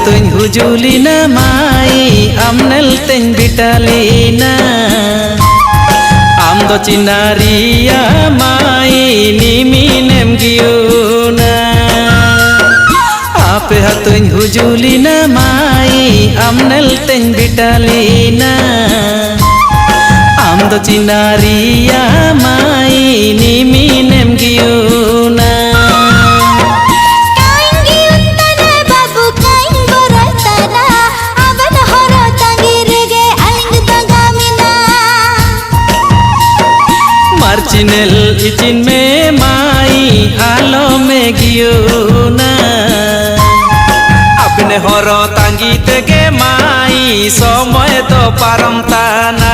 hatuñ hujulina mai amnel teñ bitalina am do cinaria mai niminem giuna ape hatuñ hujulina mai amnel teñ bitalina am do cinaria mai niminem giuna Marcinel izin me mai alo me giuna apne horo tangi tege mai somoy to param tana